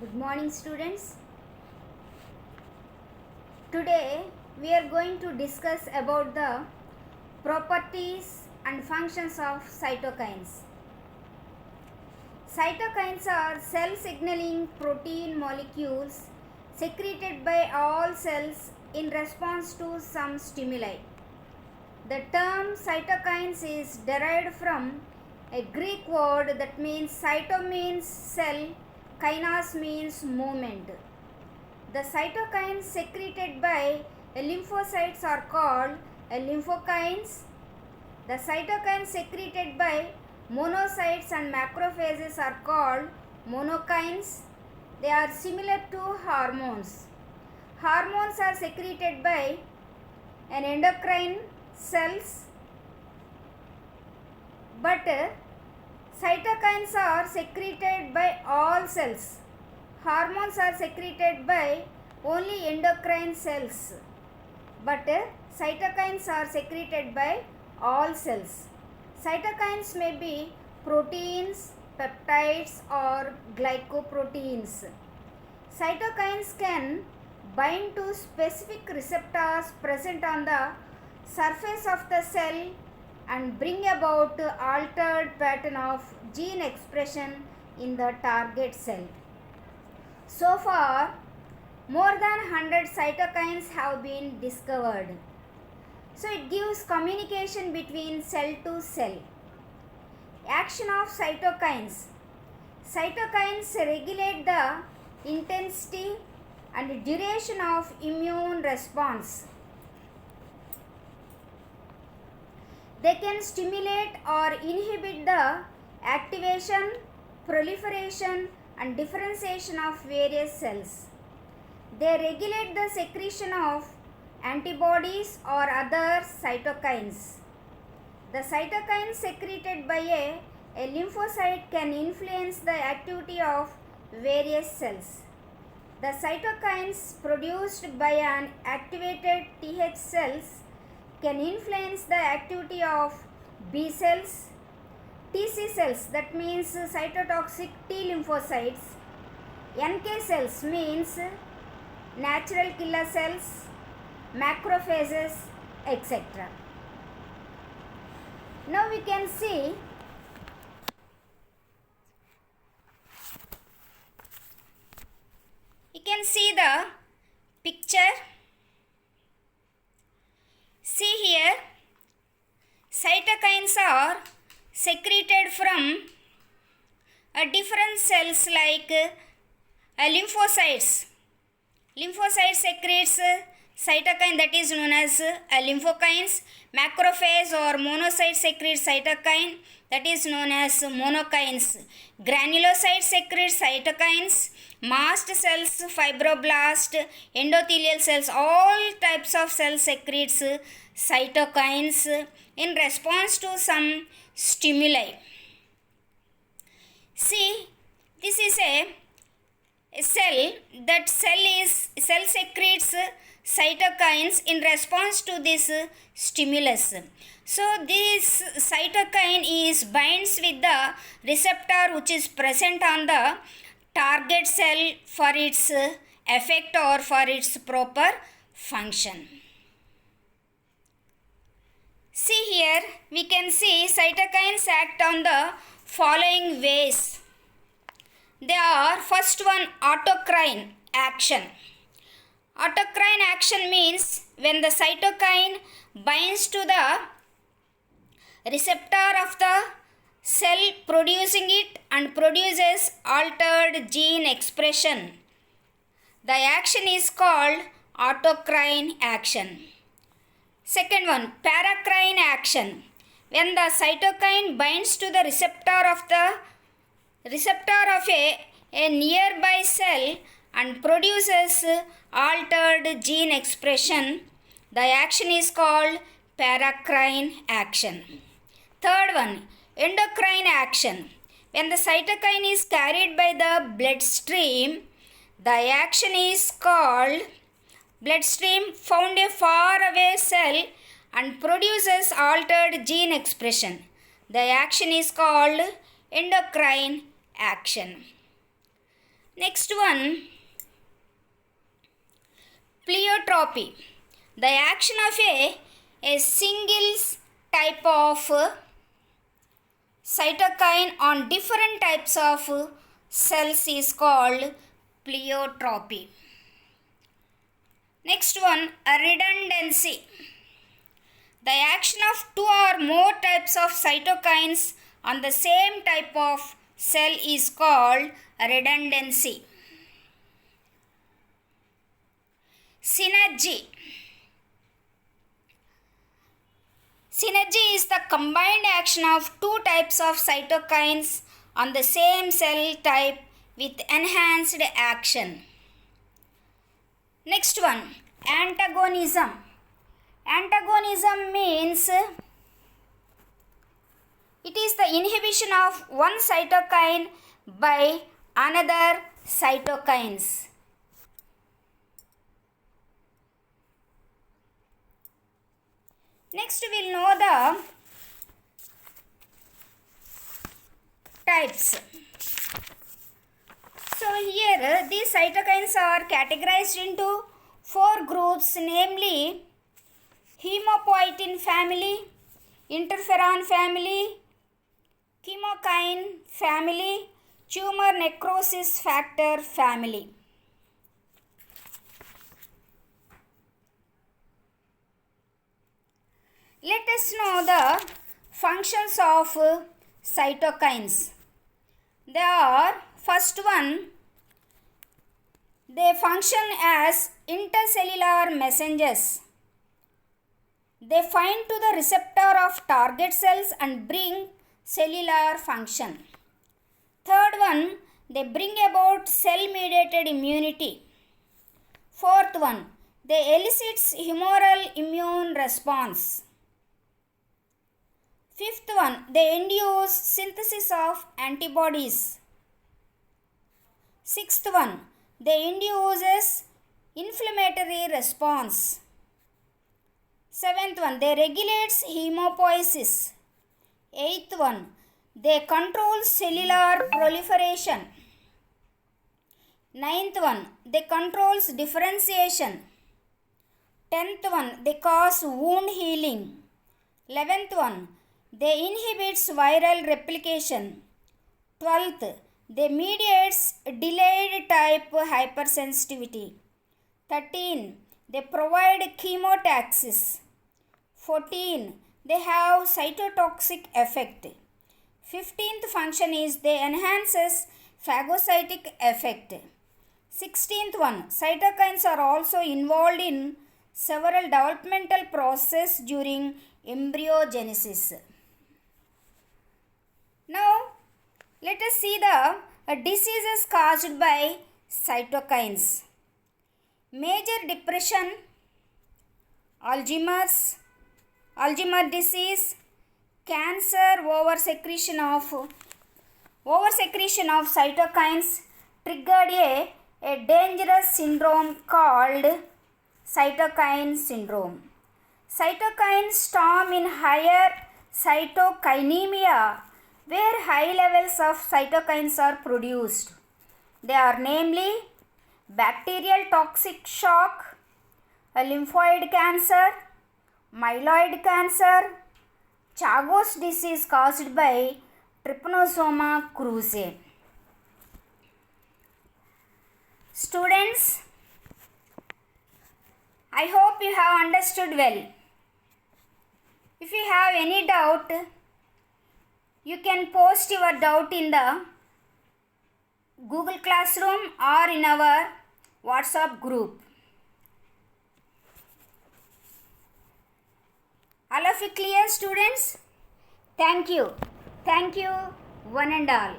Good morning, students. Today we are going to discuss about the properties and functions of cytokines. Cytokines are cell signaling protein molecules secreted by all cells in response to some stimuli. The term cytokines is derived from a Greek word that means cyto means cell, kainos means movement. The cytokines secreted by lymphocytes are called lymphokines. The cytokines secreted by monocytes and macrophages are called monokines. They are similar to hormones. Hormones are secreted by an endocrine cells, but cytokines are secreted by all cells. Hormones are secreted by only endocrine cells, but cytokines are secreted by all cells. Cytokines may be proteins, peptides or glycoproteins. Cytokines can bind to specific receptors present on the surface of the cell and bring about altered pattern of gene expression in the target cell. So far, more than 100 cytokines have been discovered. So it gives communication between cell to cell. Action of cytokines. Cytokines regulate the intensity and duration of immune response. They can stimulate or inhibit the activation, proliferation and differentiation of various cells. They regulate the secretion of antibodies or other cytokines. The cytokines secreted by a lymphocyte can influence the activity of various cells. The cytokines produced by an activated Th cells can influence the activity of B cells, TC cells, that means cytotoxic T lymphocytes, NK cells means natural killer cells, macrophages, etc. Now we can see the picture. See here, cytokines are secreted from different cells like lymphocytes. Lymphocyte secretes cytokine that is known as lymphokines. Macrophage or monocyte secretes cytokine that is known as monokines. Granulocyte secretes cytokines. Mast cells, fibroblast, endothelial cells, all types of cells secretes cytokines in response to some stimuli. See, this is a cell. That cell secretes cytokines in response to this stimulus. So this cytokine is binds with the receptor which is present on the target cell for its effect or for its proper function. See here, we can see cytokines act on the following ways. They are, first one, autocrine action. Autocrine action means when the cytokine binds to the receptor of the cell producing it and produces altered gene expression. The action is called autocrine action. Second one, paracrine action. When the cytokine binds to the receptor of a nearby cell and produces altered gene expression, the action is called paracrine action. Third one, endocrine action. When the cytokine is carried by the bloodstream, the action is called bloodstream found a far away cell and produces altered gene expression. The action is called endocrine action. Next one, pleiotropy. The action of a single type of cytokine on different types of cells is called pleiotropy. Next one, redundancy. The action of two or more types of cytokines on the same type of cell is called redundancy. Synergy. Synergy is the combined action of two types of cytokines on the same cell type with enhanced action. Next one, antagonism. Antagonism means it is the inhibition of one cytokine by another cytokines. Next we will know the types. So here these cytokines are categorized into four groups, namely hemopoietin family, interferon family, chemokine family, tumor necrosis factor family. Let us know the functions of cytokines. They are, first one, they function as intercellular messengers. They bind to the receptor of target cells and bring cellular function. Third one, they bring about cell-mediated immunity. Fourth one, they elicit humoral immune response. Fifth one, they induce synthesis of antibodies. Sixth one, they induces inflammatory response. Seventh one, they regulates hemopoiesis. Eighth one, they control cellular proliferation. Ninth one, they controls differentiation. 10th one, they cause wound healing. 11th one, they inhibits viral replication. 12th, they mediates delayed type hypersensitivity. 13, they provide chemotaxis. 14, they have cytotoxic effect. 15th function is they enhances phagocytic effect. 16th one, cytokines are also involved in several developmental processes during embryogenesis. Now, let us see the diseases caused by cytokines. Major depression, Alzheimer's disease, cancer, oversecretion of cytokines triggered a dangerous syndrome called cytokine syndrome. Cytokine storm in higher cytokinemia, where high levels of cytokines are produced. They are namely bacterial toxic shock, a lymphoid cancer, myeloid cancer, Chagas disease caused by Trypanosoma cruzi. Students, I hope you have understood well. If you have any doubt, you can post your doubt in the Google Classroom or in our WhatsApp group. All of you clear, students? Thank you. Thank you, one and all.